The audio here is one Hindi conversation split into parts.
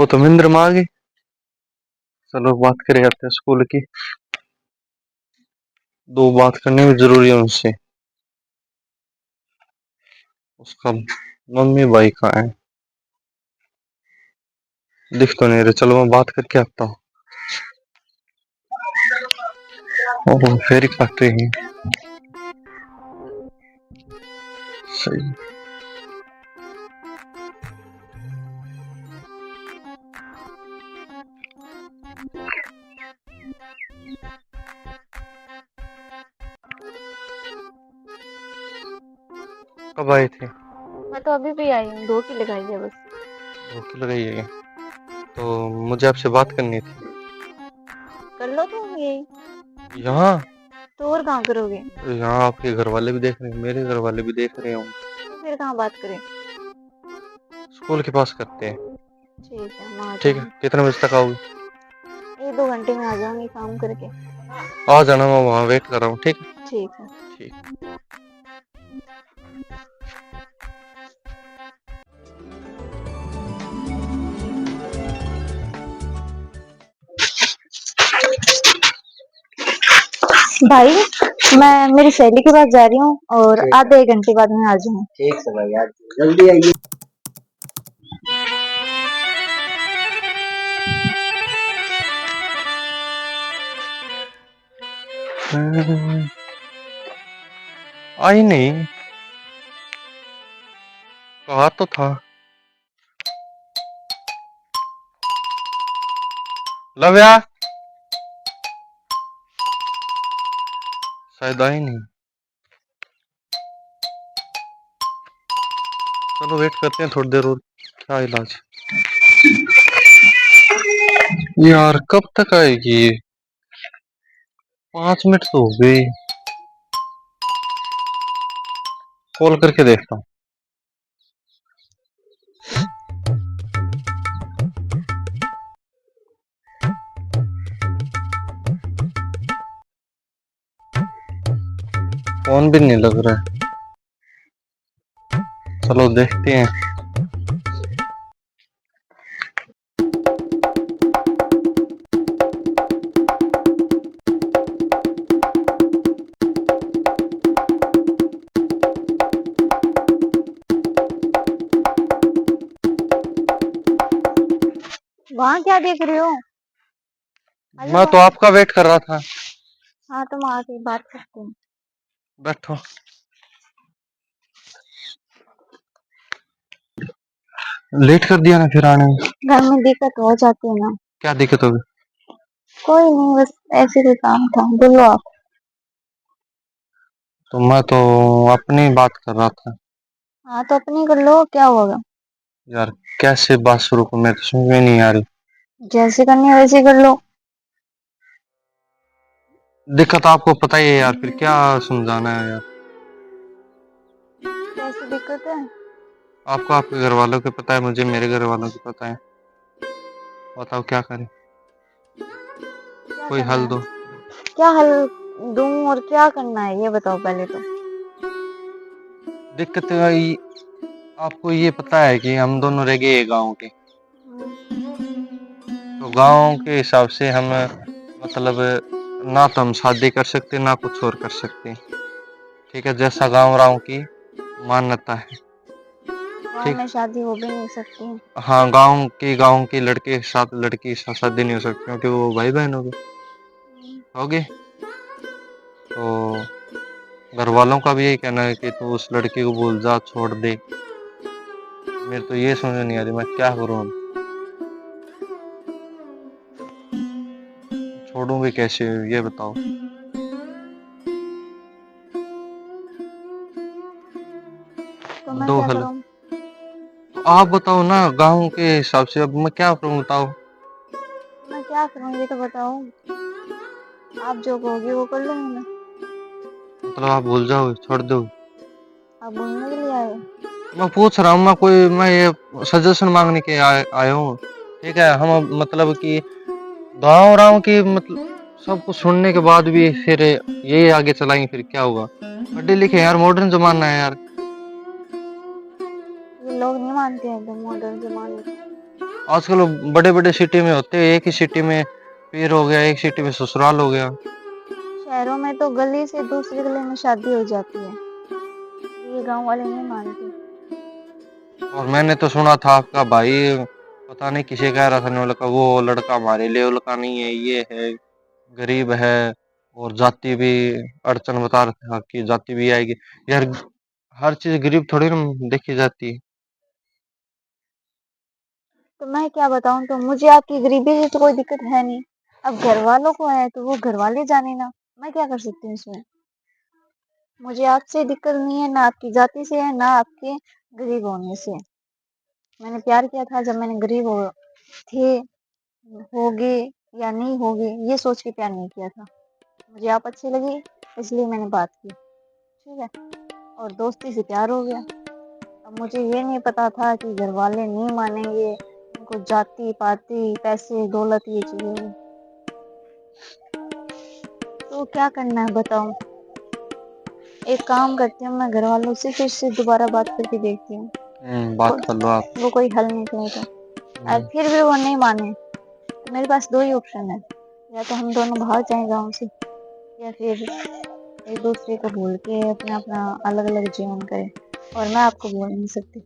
वो तो मिंद्र में आ गई। चलो बात करें जाते हैं स्कूल की। दो बात करनी भी जरूरी है उनसे। उसका मम्मी भाई कहाँ है? दिख तो नहीं रहे। चलो मैं बात करके आता हूँ। ओह फेरी काट रही है। सही। कब आए थे? मैं तो अभी भी आई हूँ, 2 की लगाई है बस। भूख लगाई है क्या? तो मुझे आपसे बात करनी थी। कर लो तुम यही। यहाँ? तो और कहाँ करोगे? यहाँ आपके घर वाले भी देख रहे हैं, मेरे घर वाले भी देख रहे हैं। तो फिर कहाँ बात करें? स्कूल के पास करते हैं। ठीक है, मैं आ ठीक है, जाऊंगी। कितने बजे तक आओगे? 1-2 घंटे में आ जाऊंगी काम करके। आ जाना, मैं वहाँ वेट कर रहा हूँ। ठीक है। ठीक है। ठीक। भाई, मैं मेरी सहेली के पास जा रही हूँ और आधे 1 घंटे बाद में आ जाऊंगी। ठीक है भाई यार, जल्दी आइए। आई नहीं। कहा तो था। लव्या, शायद आई नहीं। चलो वेट करते हैं थोड़ी देर और। क्या इलाज? यार कब तक आएगी? 5 मिनट तो हो गई। कॉल करके देखता हूँ। फोन भी नहीं लग रहा है। चलो देखते हैं। वहाँ क्या देख रहे हो? आ जाओ मैं तो बाहर। आपका वेट कर रहा था। हाँ, तुम आके बात करते हैं। बैठो। लेट कर दिया ना फिर आने में। घर में दिक्कत हो जाती है ना। क्या दिक्कत होगी? कोई नहीं, बस ऐसे कोई काम था, बोलो आप। तो मैं तो अपनी बात कर रहा था। हाँ, तो अपनी कर लो, क्या होगा। यार कैसे बात शुरू करूं, मैं तो समझ में नहीं आ रही। जैसे करनी है वैसे कर लो। दिक्कत आपको पता ही है यार, फिर क्या समझाना है यार। कैसी दिक्कत है? आपको आपके घर वालों के पता है, मुझे मेरे घर वालों की पता है। बताओ क्या करें? क्या कोई करना हल है? दो। क्या हल दूं और क्या करना है ये बताओ पहले तो। दिक्कत आई। आपको ये पता है कि हम दोनों रह गए गांव के। तो गांव के हिसाब से हम मतलब ना तो हम शादी कर सकते ना कुछ और कर सकते। ठीक है, जैसा गांव की मान्यता है। गाँव ठीक। में शादी हो भी नहीं सकती। हाँ, गांव के लड़के के साथ लड़की के साथ शादी नहीं हो सकती क्योंकि वो भाई बहन होगे। तो घर वालों का भी यही कहना है कि तू उस लड़की को भूल जा, छोड़ दे। मेरे तो ये समझ नहीं आ रही मैं क्या करूँ अब। छोड़ूं भी कैसे ये बताओ। तो मैं दो क्या हल। करूं? तो आप बताओ ना, गांव के हिसाब से अब मैं क्या करूं बताओ। मैं क्या करूं ये तो बताओ। आप जो कहोगे वो कर लूंगी मैं। मतलब आप भूल जाओ, छोड़ दो? आप बोलने के लिए आए हो? मैं पूछ रहा हूँ, मैं ये सजेशन मांगने के आया हूँ। ठीक है, हम अब मतलब कि गाँव की मतलब सब कुछ सुनने के बाद भी फिर ये आगे चलाएंगे, फिर क्या होगा? पढ़े लिखे यार, मॉडर्न जमाना है यार। ये लोग नहीं मानते हैं तो मॉडर्न जमाने को। आजकल बड़े बड़े सिटी में होते हैं, एक ही सिटी में पीर हो गया, एक सिटी में ससुराल हो गया। शहरों में तो गली से दूसरी गली में शादी हो जाती है, ये गांव वाले नहीं मानते। और मैंने तो सुना था आपका भाई पता नहीं किसे कह रहा था, ने बोला वो लड़का हमारे लेवल का नहीं है, ये है गरीब है, और जाति भी अड़चन बता रहा था कि जाति भी आएगी। यार हर चीज गरीब थोड़ी ना देखी जाती है। तो मैं क्या बताऊं, तो मुझे आपकी गरीबी से तो कोई दिक्कत है नहीं। अब घर वालों को है तो वो घर वाले जाने ना, मैं क्या कर सकती हूँ इसमें। मुझे आपसे दिक्कत नहीं है, ना आपकी जाति से है, ना आपके गरीब होने से। मैंने प्यार किया था जब मैंने गरीब हो थे, होगे या नहीं होगे ये सोच के प्यार नहीं किया था। मुझे आप अच्छे लगे इसलिए मैंने बात की, ठीक है, और दोस्ती से प्यार हो गया। अब मुझे ये नहीं पता था कि घर वाले नहीं मानेंगे, उनको जाति पाति पैसे दौलत ये चाहिए। तो क्या करना है बताओ। एक काम करती हूँ, मैं घर वालों से फिर से दोबारा बात करके देखती हूँ, बात कर लो आप। वो कोई हल निकले तो। और फिर भी वो नहीं माने तो मेरे पास दो ही ऑप्शन है, या तो हम दोनों भाग जाएं गाँव से, या फिर एक दूसरे को भूल के अपना अपना अलग अलग जीवन करें। और मैं आपको बोल नहीं सकती।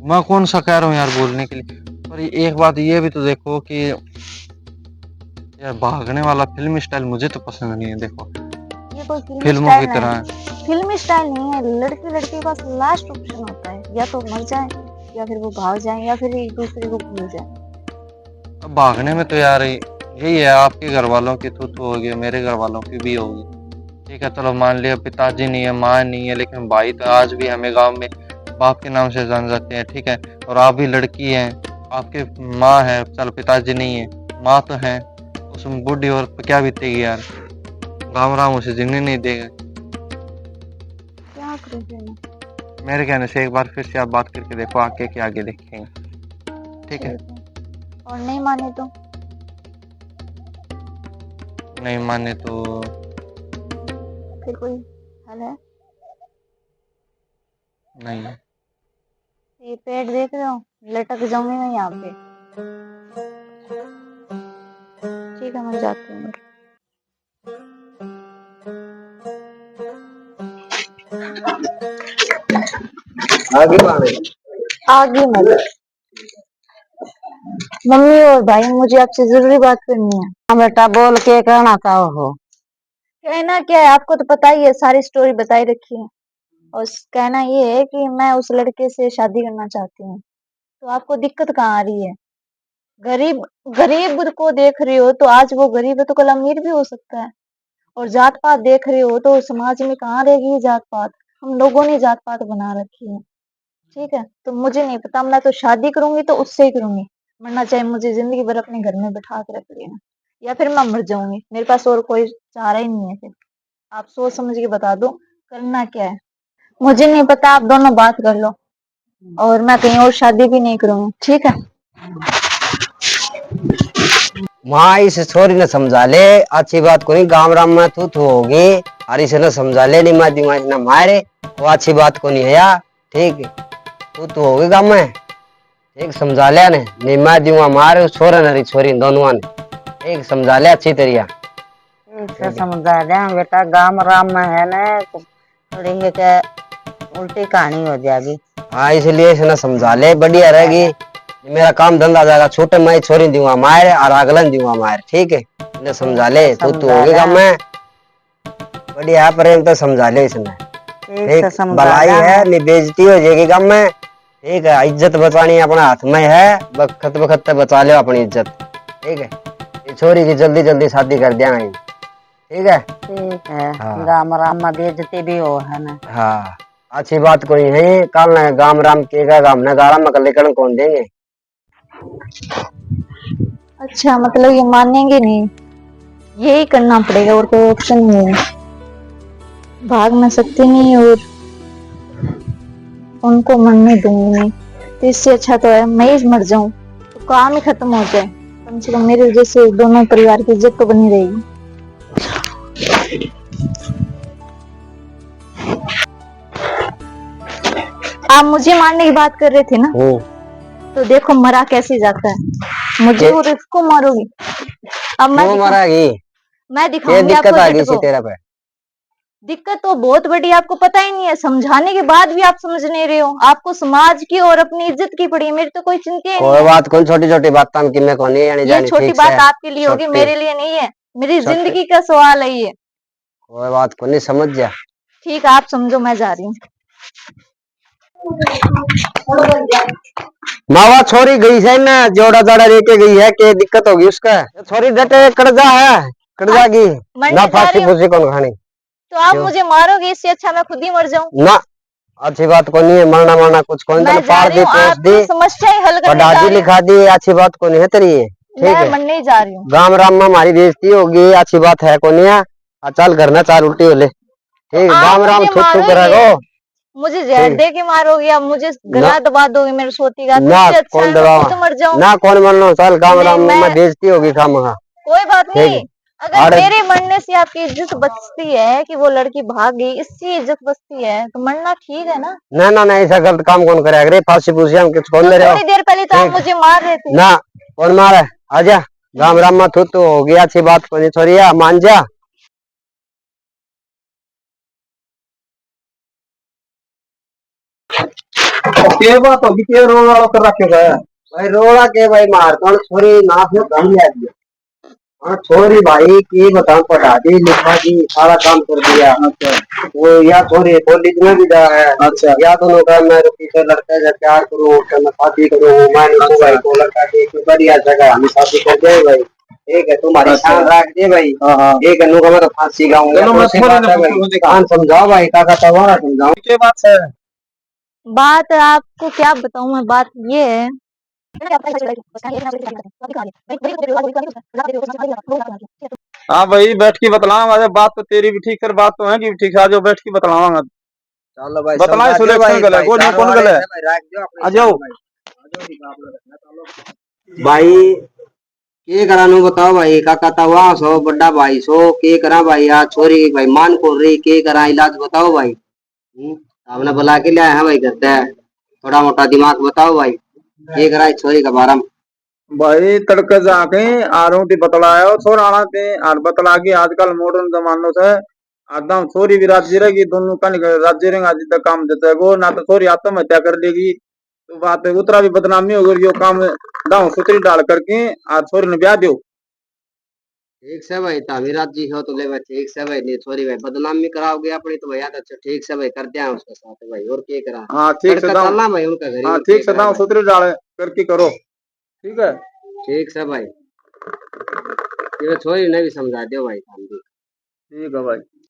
मैं कौन सा कह रहा हूँ यार बोलने के लिए, पर एक बात ये भी तो देखो कि यार भागने वाला फिल्मी स्टाइल मुझे तो पसंद नहीं है। देखो ये कोई फिल्मी फिल्मों की स्टाइल तरह नहीं, है। फिल्मी स्टाइल नहीं है। लड़के लड़के के पास लास्ट ऑप्शन होता है, या तो मर जाए, या फिर वो भाग जाए, या फिर एक दूसरे को भूल जाए। अब भागने में तो यार यही है, आपके घर वालों की थू थू होगी, मेरे घर वालों की भी होगी। ठीक है चलो मान लिया पिताजी नहीं है, माँ नहीं है, लेकिन भाई तो आज भी हमें गांव में बाप के नाम से जान जाते हैं। ठीक है, और आप भी लड़की हैं, आपके माँ है, चलो पिताजी नहीं है, माँ तो है, उसमें बूढ़ी औरत पे क्या बीतेगी यार। राम राम उसे जीने नहीं देगा। क्या करूँ फिर मैं। मेरे कहने से एक बार फिर से आप बात करके देखो, आगे के आगे देखेंगे। ठीक है, ठीक है, और नहीं माने तो। नहीं माने तो फिर कोई हल है। नहीं है। ये पेड़ देख रहे हो, लटक जाऊंगी मैं यहाँ पे। ठीक है मैं जाती हूँ। आगे बढ़े। आगे मत। मम्मी और भाई मुझे आपसे जरूरी बात करनी है। हाँ बेटा बोल के कहना चाहो हो। कहना क्या है, आपको तो पता ही है, सारी स्टोरी बताई रखी है। और कहना ये है कि मैं उस लड़के से शादी करना चाहती हूँ। तो आपको दिक्कत कहाँ आ रही है। गरीब गरीब को देख रही हो तो आज वो गरीब है तो कल अमीर भी हो सकता है। और जात पात देख रहे हो तो समाज में कहाँ रहेगी ये जात पात। हम लोगों ने जात पात बना रखी है। ठीक है, तो मुझे नहीं पता, मैं तो शादी करूंगी तो उससे ही करूंगी, वरना चाहे मुझे जिंदगी भर अपने घर में बैठा के रख लेना, या फिर मैं मर जाऊंगी। मेरे पास और कोई चारा ही नहीं है। फिर आप सोच समझ के बता दो करना क्या है। मुझे नहीं पता, आप दोनों बात कर लो, और मैं कहीं और शादी भी नहीं करूंगी। ठीक है। माँ इस छोरी ने समझा ले, अच्छी बात कोई गांव राम में तू तू होगी, और इसे न समझा ले, नहीं मैं दिमाग न मारे, वो अच्छी बात को नहीं है यार। ठीक तू तू होगी गांव में, ठीक समझा लिया ने, नहीं मैं दूंगा मारे उस छोरे ने छोरी दोनों ने, ठीक समझा लिया अच्छी तरीका। ठीक से समझा दिया बेटा, गांव राम में है ना थोड़ी है क्या उल्टी कहानी हो जाएगी। हाँ इसलिए इसे न समझा ले, बढ़िया रहेगी, मेरा काम धंधा जाएगा, छोटे मैं छोरी दूंगा मारे और अगलन दूंगा मारे। ठीक है इन्हें समझा ले, तू तू होगी गांव में, बढ़िया प्रेम तो समझा ले इसने। ठीक भलाई है, नहीं बेइज्जती हो जाएगी गांव में। ठीक है, इज्जत बचानी अपने हाथ में है, वक्त वक्त बचा लो अपनी इज्जत। ठीक है, ये छोरी की जल्दी जल्दी शादी कर दिया नहीं। ठीक है, ठीक है। हाँ। गांव राम में बेइज्जती भी हो है ना। हाँ अच्छी बात कोई है, कल न गाम राम के गाम न गारा में कल कौन देंगे। अच्छा मतलब ये मानेंगे नहीं, यही करना पड़ेगा, और कोई ऑप्शन नहीं है। भाग ना सकती नहीं और उनको मरने दूंगी नहीं, तो इससे अच्छा तो है मैं ही मर जाऊं, तो काम ही खत्म हो जाए। कम से कम मेरे वजह से दोनों परिवार की इज्जत तो बनी रहेगी। आप मुझे मारने की बात कर रहे थे ना, तो देखो मरा कैसे जाता है। मुझे और इसको मारोगी? अब क्यों मारेगी? मैं ये दिखाऊंगी दिक्कत आपको आ जट गई सी को। तेरा पे? दिक्कत तो बहुत बड़ी, आपको पता ही नहीं है, समझाने के बाद भी आप समझ नहीं रहे हो। आपको समाज की और अपनी इज्जत की पड़ी है, मेरी तो कोई चिंता ही नहीं कोई है। बात कौन, छोटी छोटी बात हम कि मैं कौन नहीं आनी ये जानी छोटी ठीक से। बात आपके लिए होगी, छोटी मेरे लिए नहीं है। मेरी छोटी जिंदगी का सवाल है ये। कोई बात को नहीं, समझ जा। ठीक है, आप समझो, मैं जा रही हूँ। मावा छोरी गई है ना, जोड़ा जाड़ा लेके गई है, के दिक्कत होगी उसका? ये छोरी डटे कड़जा है, कड़जा की मरने ना, जा फांसी रही हूँ फूसी कौन खानी? तो आप क्यों? मुझे मारोगे, इससे अच्छा मैं खुद ही मर जाऊं। ना, अच्छी बात को नहीं है, मरना मरना कुछ कौन, मैं चल जा पार रही दी हूँ, पोस दी, आपकी समस्या ही हल करने पढ़ा जा दी रही हूँ। लिखा दी, अच्छी बात को नहीं है तेरी ये, ठीक मैं है? मरने ही जा रही हूँ। गाम राम में हमारी बेइज्जती होगी, अच्छी बात है को नहीं है। चल घर ना, चाल उल्टी हो ले, तो ठीक है? आप गाम राम मुझे थू थू मारोगे, करेगो, मुझे जहर ठीक दे के मारोगे, आप मुझे ना? गला दबा दोगे मेरे सोती का, तो ना इससे अच्छा कौन है मैं दबावा, खुद मर जाऊं। ना कौन मरना, चल गाम नहीं, राम में मैं बेइज्जती होगी खामखा, कोई बात ठीक नहीं। है? अगर आड़े मेरे मरने से आपकी इज्जत बचती है कि वो लड़की भाग गई, इससे इज्जत बचती है, तो मरना ठीक है ना। ना ना ना, ऐसा गलत काम कौन करे? अरे फांसी फूसी हम किस कौन तो दे रहे हो? थोड़ी देर पहले तो आप ठीक मुझे मार रहे थे। ना, कौन मारे? आजा गाम राम में थू तू हो गया, अच्छी बात को नहीं छोड़िया, मान जा। के बात होगी, के रोड वालों कर रखे है। भाई रोड़ा के भाई मार कौन छोरी नाक में दम ले दिया। हाँ छोरी भाई की बताऊं, पढ़ा दी लिखा दी, सारा काम कर दिया। अच्छा वो या छोरी कॉलेज में भी जा है। अच्छा या दोनों का मैं पीछे लड़का से प्यार करूँ, मैं शादी करूँ, मैंने तो भाई को लड़का देख के बढ़िया जगह हमें शादी कर दे भाई, ठीक है? तुम्हारी शान रख दे भाई, एक अनु का मैं तो फांसी गाऊंगा। चलो मैं कान समझाओ भाई, काका तबारा समझाओ। के बात है। बात आपको क्या बताऊं मैं, बात ये है। हाँ भाई बैठ के बतलाऊंगा, बात तो तेरी भी ठीक है, बात तो है कि ठीक है, आ जाओ बैठ के बतलाऊंगा। चलो भाई बतलाए समझा दो सिलेक्शन भाई, गले भाई गोद में चारों कौन वाले गले से भाई रख दो अपने आ जाओ। भाई के करानू बताओ भाई, काका तवा सो बड़ा भाई सो के करा भाई, आ छोरी भाई मान को रही के करा, इलाज बताओ भाई। हमने बुला के लिया है भाई घर पे, थोड़ा मोटा दिमाग बताओ भाई, के करा इस छोरी का बारे में? भाई तड़के जाके आरों ती बतलायो छोर आना ते और बतला के आजकल मॉडर्न जमानो से आदम छोरी भी राज्य रहेगी, दोनों का राज्य रहेगा जितना काम देता है वो, ना तो छोरी आत्महत्या कर लेगी तो बात है उतरा भी बदनामी होगी, यो काम दाव सुतरी डाल करके और छोरी ने ब्याह दो। ठीक से भाई तामी राजी हो तो ले भाई, ठीक से भाई, नहीं छोरी भाई बदनामी कराओगे अपनी तो भैया, अच्छा ठीक से भाई कर दिया उसके साथ भाई, और के करा हाँ ठीक से तड़का दाव, चलना भाई उनका घर, हाँ और के ठीक से करा दाव भाई। सुतरी डाल करके करो, ठीक है? ठीक से भाई, ये छोरी ने भी समझा दो भाई काम भी। ठीक है भाई।